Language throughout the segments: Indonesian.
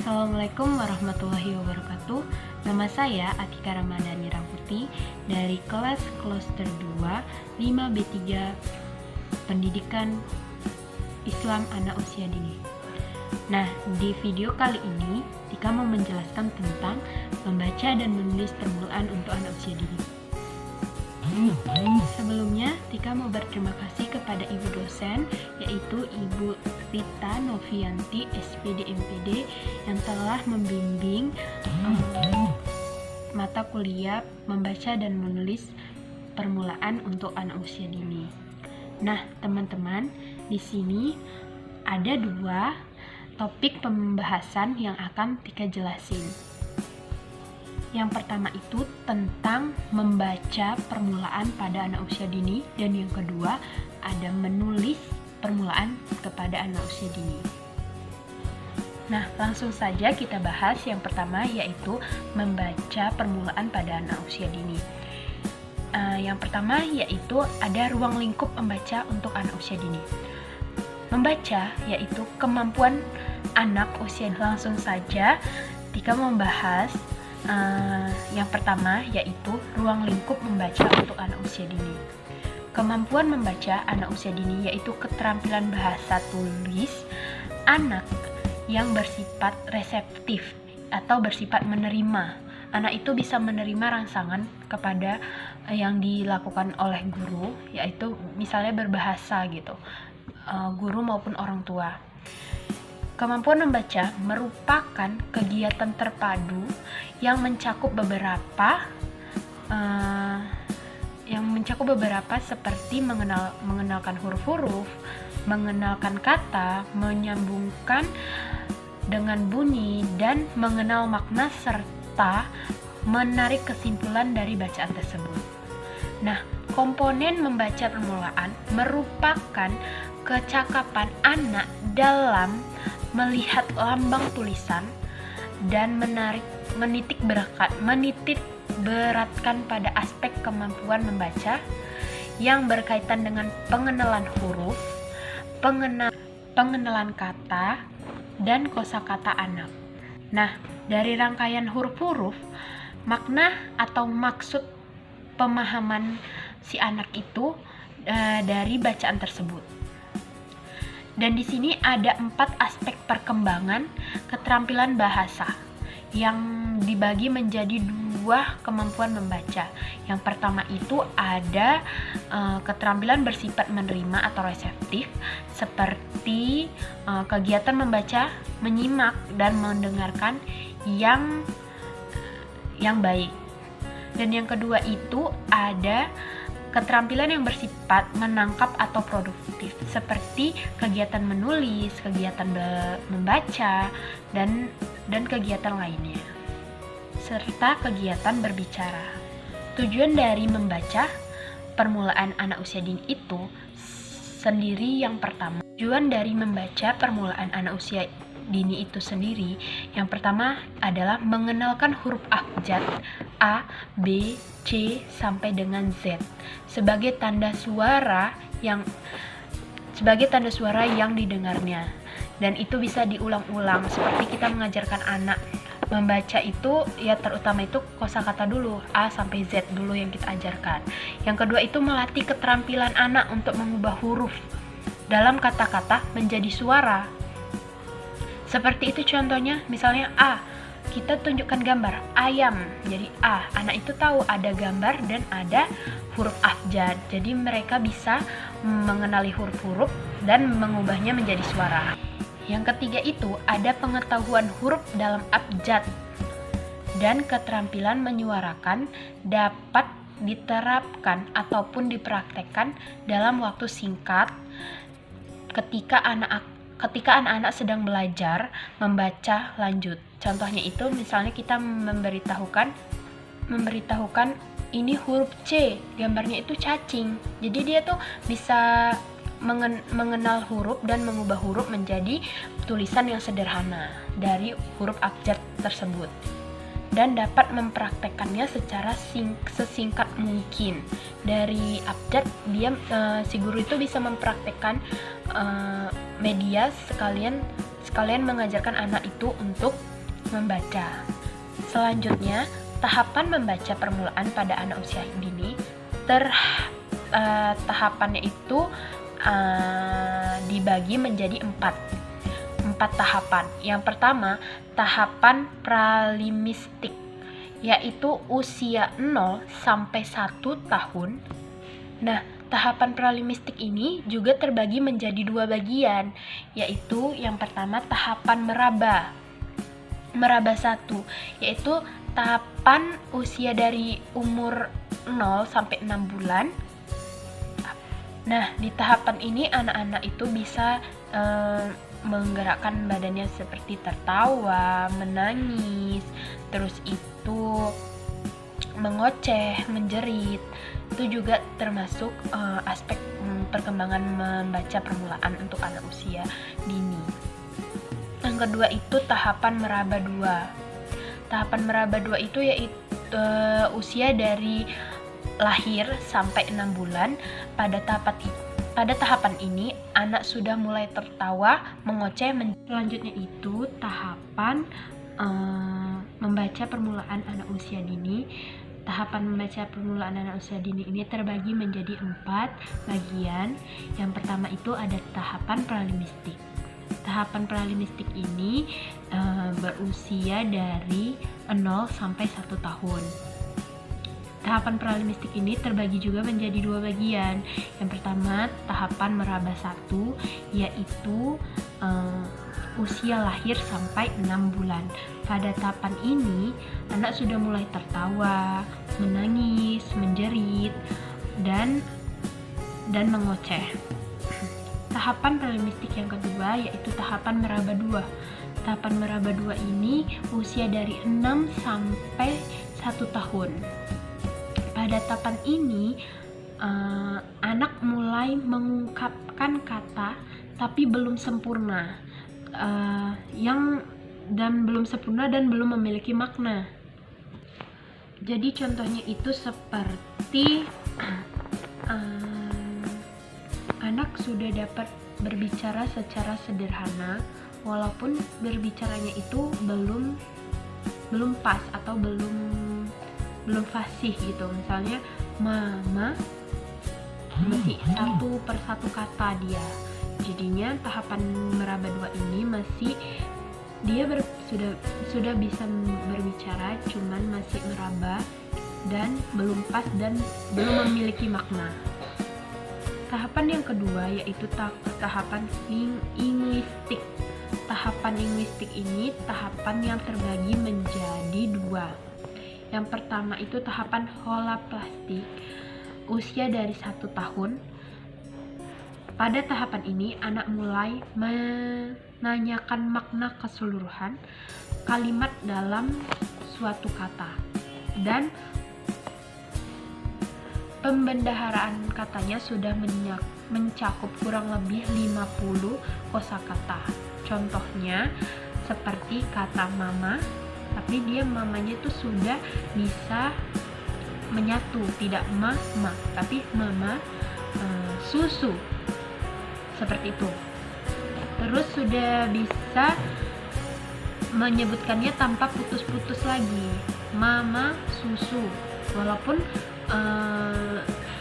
Assalamualaikum warahmatullahi wabarakatuh. Nama saya Atika Ramadhani Ramputi dari kelas Kloster 2 5B3 Pendidikan Islam Anak Usia Dini. Nah, di video kali ini Tika mau menjelaskan tentang membaca dan menulis permulaan untuk anak usia dini. Sebelumnya, Tika mau berterima kasih kepada ibu dosen, yaitu Ibu Rita Novianti, SPD MPD, yang telah membimbing mata kuliah membaca dan menulis permulaan untuk anak usia dini. Nah, teman-teman, di sini ada 2 topik pembahasan yang akan Tika jelasin. Yang pertama itu tentang membaca permulaan pada anak usia dini, dan yang kedua ada menulis permulaan kepada anak usia dini. Nah, langsung saja kita bahas yang pertama, yaitu membaca permulaan pada anak usia dini. Yang pertama yaitu ada ruang lingkup membaca untuk anak usia dini. Membaca yaitu kemampuan anak usia. Langsung saja Tika membahas yang pertama yaitu ruang lingkup membaca untuk anak usia dini. Kemampuan membaca anak usia dini yaitu keterampilan bahasa tulis anak yang bersifat reseptif atau bersifat menerima. Anak itu bisa menerima rangsangan kepada yang dilakukan oleh guru, yaitu misalnya berbahasa gitu, guru maupun orang tua. Kemampuan membaca merupakan kegiatan terpadu yang mencakup beberapa seperti mengenalkan huruf-huruf, mengenalkan kata, menyambungkan dengan bunyi, dan mengenal makna serta menarik kesimpulan dari bacaan tersebut. Nah, komponen membaca permulaan merupakan kecakapan anak dalam melihat lambang tulisan dan menitik beratkan pada aspek kemampuan membaca yang berkaitan dengan pengenalan huruf, pengenalan kata, dan kosakata anak. Nah, dari rangkaian huruf-huruf, makna atau maksud pemahaman si anak itu dari bacaan tersebut. Dan di sini ada 4 aspek perkembangan keterampilan bahasa yang dibagi menjadi 2 kemampuan membaca. Yang pertama itu ada keterampilan bersifat menerima atau reseptif, seperti kegiatan membaca, menyimak, dan mendengarkan yang baik. Dan yang kedua itu ada keterampilan yang bersifat menangkap atau produktif, seperti kegiatan menulis, kegiatan membaca, dan kegiatan lainnya, serta kegiatan berbicara. Tujuan dari membaca permulaan anak usia dini itu sendiri yang pertama. Tujuan dari membaca permulaan anak usia dini itu sendiri yang pertama adalah mengenalkan huruf abjad A, B, C sampai dengan Z sebagai tanda suara yang didengarnya, dan itu bisa diulang-ulang seperti kita mengajarkan anak membaca itu ya, terutama itu kosakata dulu, A sampai Z dulu yang kita ajarkan. Yang kedua itu melatih keterampilan anak untuk mengubah huruf dalam kata-kata menjadi suara. Seperti itu contohnya, misalnya A, kita tunjukkan gambar ayam, jadi A. Anak itu tahu ada gambar dan ada huruf abjad, jadi mereka bisa mengenali huruf-huruf dan mengubahnya menjadi suara. Yang ketiga itu ada pengetahuan huruf dalam abjad, dan keterampilan menyuarakan dapat diterapkan ataupun dipraktekkan dalam waktu singkat ketika anak-anak sedang belajar membaca lanjut. Contohnya itu misalnya kita memberitahukan ini huruf C, gambarnya itu cacing. Jadi dia tuh bisa mengenal huruf dan mengubah huruf menjadi tulisan yang sederhana dari huruf abjad tersebut, dan dapat mempraktekkannya secara sesingkat mungkin. Dari abjad si guru itu bisa mempraktekkan media sekalian mengajarkan anak itu untuk membaca. Selanjutnya, tahapan membaca permulaan pada anak usia dini. Tahapannya itu dibagi menjadi empat tahapan. Yang pertama, tahapan pralimistik, yaitu usia 0 sampai 1 tahun. Nah, tahapan pralimistik ini juga terbagi menjadi 2 bagian, yaitu yang pertama tahapan meraba 1, yaitu tahapan usia dari umur 0 sampai 6 bulan. Nah, di tahapan ini anak-anak itu bisa menggerakkan badannya seperti tertawa, menangis, terus itu mengoceh, menjerit. Itu juga termasuk aspek perkembangan membaca permulaan untuk anak usia dini. Yang kedua itu tahapan meraba 2. Tahapan meraba 2 itu yaitu usia dari lahir sampai 6 bulan. Pada tahapan ini anak sudah mulai tertawa, mengoceh. Selanjutnya itu tahapan membaca permulaan anak usia dini. Tahapan membaca permulaan anak usia dini ini terbagi menjadi 4 bagian. Yang pertama itu ada tahapan pralimistik. Tahapan pralimistik ini berusia dari 0 sampai 1 tahun. Tahapan pralimistik ini terbagi juga menjadi 2 bagian. Yang pertama, tahapan meraba 1, yaitu usia lahir sampai 6 bulan. Pada tahapan ini, anak sudah mulai tertawa, menangis, menjerit, dan mengoceh. Tahapan pralimistik yang kedua yaitu tahapan meraba 2. Tahapan meraba 2 ini usia dari 6 sampai 1 tahun. Pada tahapan ini anak mulai mengungkapkan kata tapi belum sempurna, belum sempurna dan belum memiliki makna. Jadi contohnya itu seperti anak sudah dapat berbicara secara sederhana, walaupun berbicaranya itu belum pas atau belum fasih gitu. Misalnya mama masih satu per satu kata dia. Jadinya tahapan meraba 2 ini masih dia sudah bisa berbicara, cuman masih meraba dan belum pas dan belum memiliki makna. Tahapan yang kedua yaitu tahapan linguistik. Tahapan linguistik ini tahapan yang terbagi menjadi 2. Yang pertama itu tahapan holaplastik, usia dari 1 tahun. Pada tahapan ini anak mulai menanyakan makna keseluruhan kalimat dalam suatu kata, dan pembendaharaan katanya sudah mencakup kurang lebih 50 kosakata. Contohnya seperti kata mama, tapi dia mamanya itu sudah bisa menyatu, tidak mama, tapi mama susu, seperti itu. Terus sudah bisa menyebutkannya tanpa putus-putus lagi, mama susu. Walaupun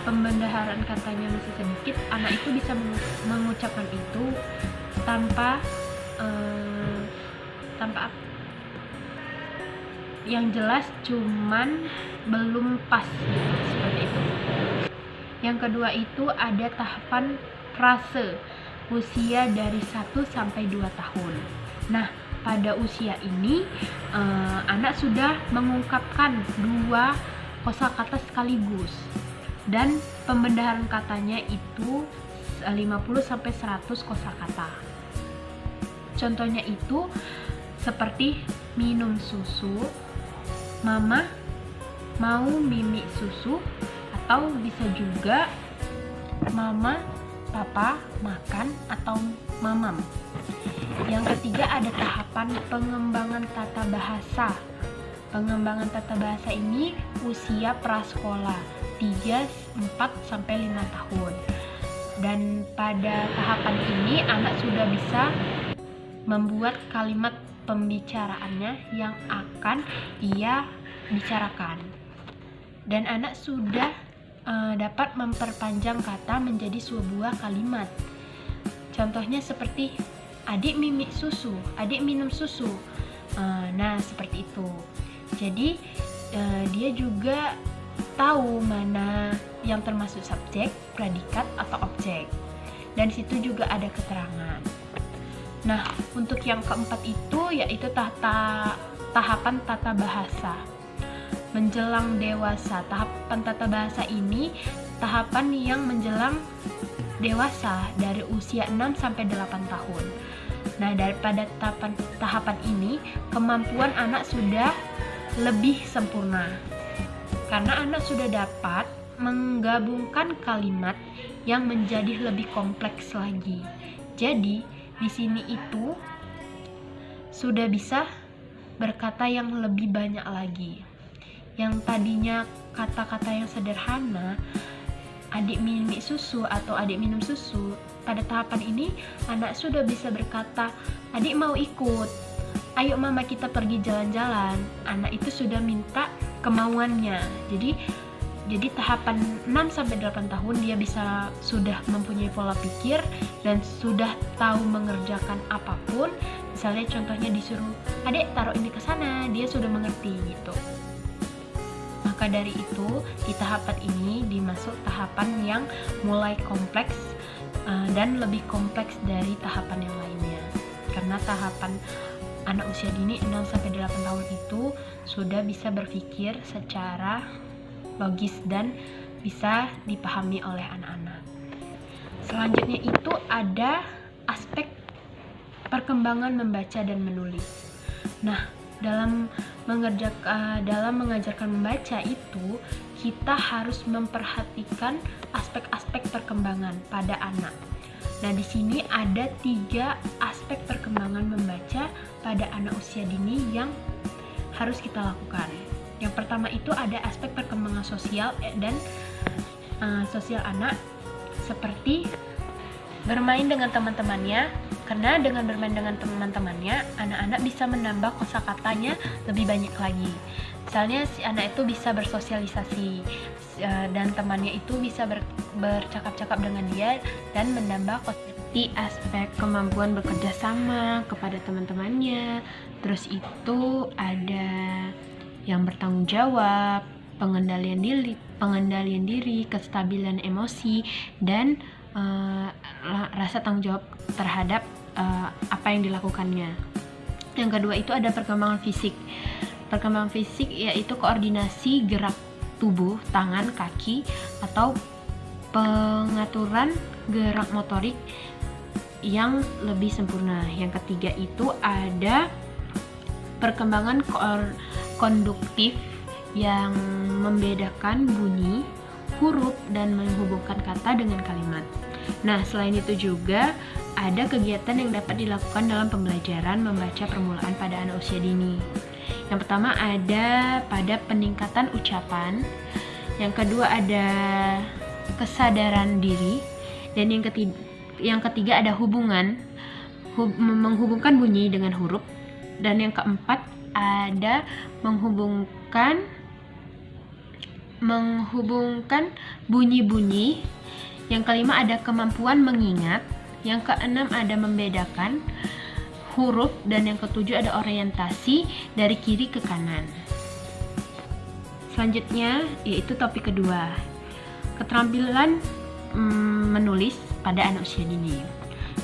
pembendaharaan katanya masih sedikit, anak itu bisa mengucapkan itu tanpa yang jelas, cuman belum pas gitu, seperti itu. Yang kedua itu ada tahapan frase, usia dari 1 sampai 2 tahun. Nah, pada usia ini anak sudah mengungkapkan 2 kosakata sekaligus, dan pembendaharaan katanya itu 50 sampai 100 kosakata. Contohnya itu seperti minum susu, mama mau mimi susu, atau bisa juga mama papa makan, atau mamam. Yang ketiga ada tahapan pengembangan tata bahasa. Pengembangan tata bahasa ini usia prasekolah 3, 4 sampai 5 tahun. Dan pada tahapan ini anak sudah bisa membuat kalimat pembicaraannya yang akan ia bicarakan. Dan anak sudah dapat memperpanjang kata menjadi sebuah kalimat. Contohnya seperti adik mimik susu, adik minum susu. Nah, seperti itu. Jadi dia juga tahu mana yang termasuk subjek, predikat, atau objek. Dan di situ juga ada keterangan. Nah, untuk yang keempat itu yaitu tahapan tata bahasa. Menjelang dewasa. Tahapan tata bahasa ini tahapan yang menjelang dewasa dari usia 6 sampai 8 tahun. Nah, daripada tahapan ini, kemampuan anak sudah lebih sempurna. Karena anak sudah dapat menggabungkan kalimat yang menjadi lebih kompleks lagi. Jadi, di sini itu sudah bisa berkata yang lebih banyak lagi. Yang tadinya kata-kata yang sederhana, adik mimik susu atau adik minum susu, pada tahapan ini anak sudah bisa berkata, adik mau ikut, ayo mama kita pergi jalan-jalan. Anak itu sudah minta kemauannya. Jadi tahapan 6-8 tahun dia sudah mempunyai pola pikir dan sudah tahu mengerjakan apapun. Misalnya contohnya disuruh, adik taruh ini ke sana, dia sudah mengerti gitu. Maka dari itu, di tahapan ini dimasuk tahapan yang mulai kompleks dan lebih kompleks dari tahapan yang lainnya. Karena tahapan anak usia dini 6-8 tahun itu sudah bisa berpikir secara logis dan bisa dipahami oleh anak-anak. Selanjutnya itu ada aspek perkembangan membaca dan menulis. Nah, dalam mengajarkan membaca itu kita harus memperhatikan aspek-aspek perkembangan pada anak. Nah, di sini ada 3 aspek perkembangan membaca pada anak usia dini yang harus kita lakukan. Yang pertama itu ada aspek perkembangan sosial dan sosial anak, seperti bermain dengan teman-temannya. Karena dengan bermain dengan teman-temannya, anak-anak bisa menambah kosakatanya lebih banyak lagi. Misalnya si anak itu bisa bersosialisasi dan temannya itu bisa bercakap-cakap dengan dia dan menambah di aspek kemampuan bekerja sama kepada teman-temannya. Terus itu ada yang bertanggung jawab, pengendalian diri, kestabilan emosi, dan rasa tanggung jawab terhadap apa yang dilakukannya. Yang kedua itu ada perkembangan fisik. Perkembangan fisik yaitu koordinasi gerak tubuh, tangan, kaki, atau pengaturan gerak motorik yang lebih sempurna. Yang ketiga itu ada perkembangan konduktif yang membedakan bunyi, huruf, dan menghubungkan kata dengan kalimat. Nah, selain itu juga ada kegiatan yang dapat dilakukan dalam pembelajaran membaca permulaan pada anak usia dini. Yang pertama ada pada peningkatan ucapan, yang kedua ada kesadaran diri, dan yang ketiga ada menghubungkan bunyi dengan huruf, dan yang keempat ada menghubungkan bunyi-bunyi. Yang kelima ada kemampuan mengingat. Yang keenam ada membedakan huruf, dan yang ketujuh ada orientasi dari kiri ke kanan. Selanjutnya yaitu topik kedua, keterampilan menulis pada anak usia dini.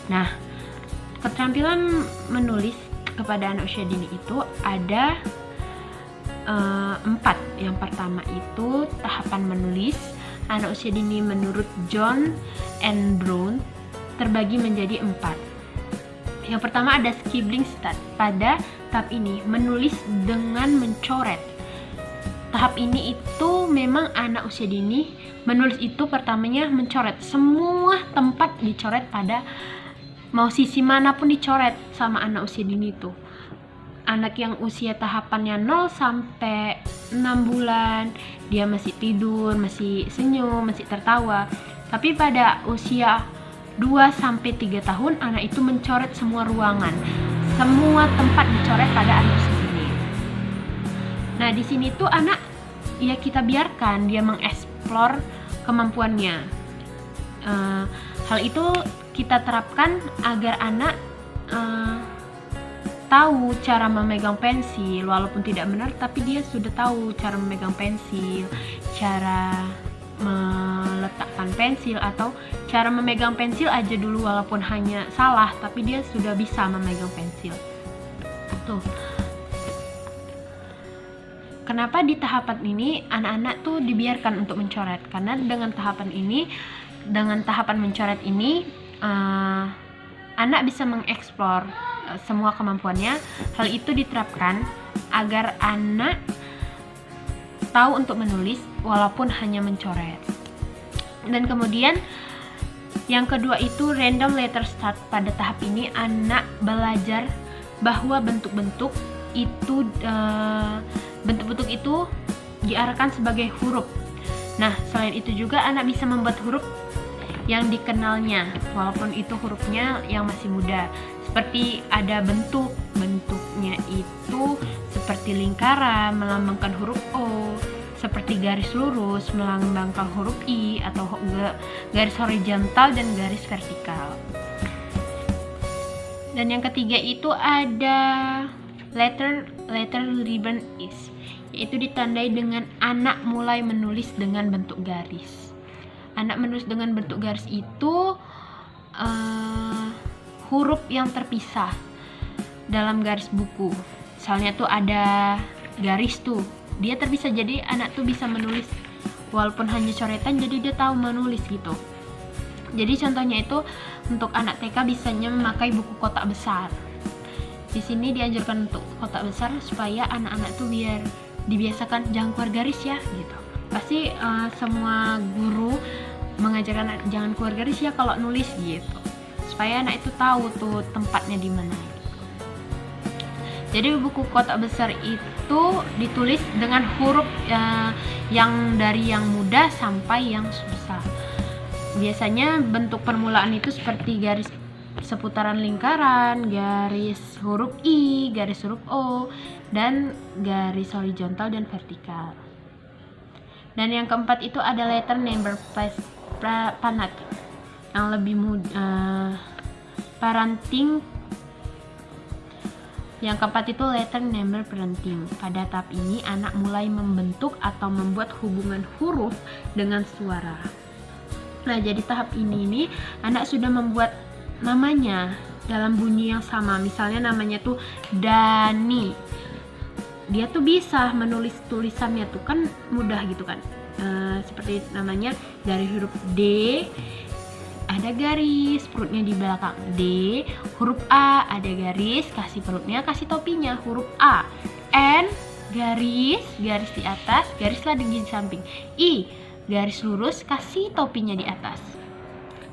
Nah, keterampilan menulis kepada anak usia dini itu ada 4. Yang pertama itu tahapan menulis anak usia dini menurut John and Brown terbagi menjadi 4. Yang pertama ada scribbling start. Pada tahap ini menulis dengan mencoret. Tahap ini itu memang anak usia dini menulis itu pertamanya mencoret. Semua tempat dicoret, pada mau sisi manapun dicoret sama anak usia dini itu. Anak yang usia tahapannya 0 sampai 6 bulan, dia masih tidur, masih senyum, masih tertawa. Tapi pada usia 2 sampai 3 tahun, anak itu mencoret semua ruangan. semua tempat dicoret pada anak usia dini. Nah, di sini tuh anak ya kita biarkan dia mengeksplor kemampuannya. Hal itu kita terapkan agar anak tahu cara memegang pensil, walaupun tidak benar tapi dia sudah tahu cara memegang pensil, cara meletakkan pensil, atau cara memegang pensil aja dulu walaupun hanya salah tapi dia sudah bisa memegang pensil. Tuh. Kenapa di tahapan ini anak-anak tuh dibiarkan untuk mencoret? Karena dengan tahapan mencoret ini anak bisa mengeksplor semua kemampuannya. Hal itu diterapkan agar anak tahu untuk menulis walaupun hanya mencoret. Dan kemudian yang kedua itu random letter start. Pada tahap ini anak belajar bahwa bentuk-bentuk itu diarahkan sebagai huruf. Nah, selain itu juga anak bisa membuat huruf yang dikenalnya walaupun itu hurufnya yang masih muda. Seperti ada bentuknya itu seperti lingkaran melambangkan huruf O, seperti garis lurus melambangkan huruf I, atau garis horizontal dan garis vertikal. Dan yang ketiga itu ada letter ribbon is, yaitu ditandai dengan anak mulai menulis dengan bentuk garis. Anak menulis dengan bentuk garis itu huruf yang terpisah dalam garis buku. Misalnya tuh ada garis tuh, dia terpisah, jadi anak tuh bisa menulis walaupun hanya coretan, jadi dia tahu menulis gitu. Jadi contohnya itu untuk anak TK bisanya memakai buku kotak besar. Di sini dianjurkan untuk kotak besar supaya anak-anak tuh biar dibiasakan jangan keluar garis ya gitu. Pasti semua guru mengajarkan jangan keluar garis ya kalau nulis gitu, supaya anak itu tahu tuh tempatnya di mana. Jadi buku kotak besar itu ditulis dengan huruf yang dari yang mudah sampai yang susah. Biasanya bentuk permulaan itu seperti garis seputaran lingkaran, garis huruf I, garis huruf O, dan garis horizontal dan vertikal. Dan yang keempat itu ada letter number panat yang lebih mudah. Parenting. Yang keempat itu letter number parenting. Pada tahap ini anak mulai membentuk atau membuat hubungan huruf dengan suara. Nah, jadi tahap ini anak sudah membuat namanya dalam bunyi yang sama. Misalnya namanya tuh Dani. Dia tuh bisa menulis tulisannya tuh kan mudah gitu kan. Seperti namanya dari huruf D ada garis perutnya di belakang D, huruf A ada garis, kasih perutnya, kasih topinya huruf A, N garis di atas, garis lagi di samping, I garis lurus, kasih topinya di atas.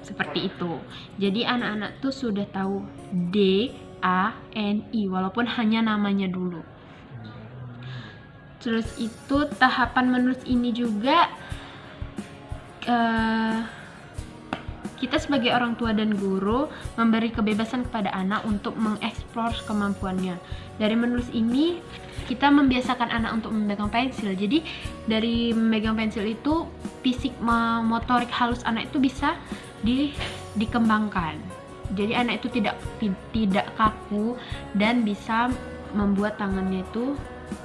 Seperti itu. Jadi anak-anak tuh sudah tahu D, A, N, I walaupun hanya namanya dulu. Terus itu tahapan menulis ini juga kita sebagai orang tua dan guru memberi kebebasan kepada anak untuk mengeksplor kemampuannya. Dari menulis ini kita membiasakan anak untuk memegang pensil. Jadi dari memegang pensil itu fisik motorik halus anak itu bisa dikembangkan. Jadi anak itu tidak kaku dan bisa membuat tangannya itu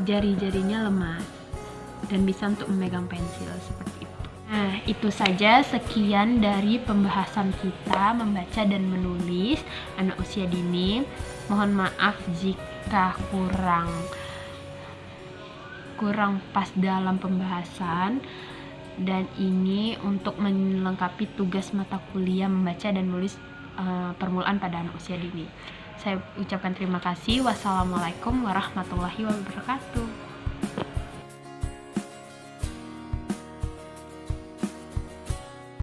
jari-jarinya lemah dan bisa untuk memegang pensil seperti itu. Nah, itu saja sekian dari pembahasan kita membaca dan menulis anak usia dini. Mohon maaf jika kurang pas dalam pembahasan, dan ini untuk melengkapi tugas mata kuliah membaca dan menulis permulaan pada anak usia dini. Saya ucapkan terima kasih. Wassalamualaikum warahmatullahi wabarakatuh.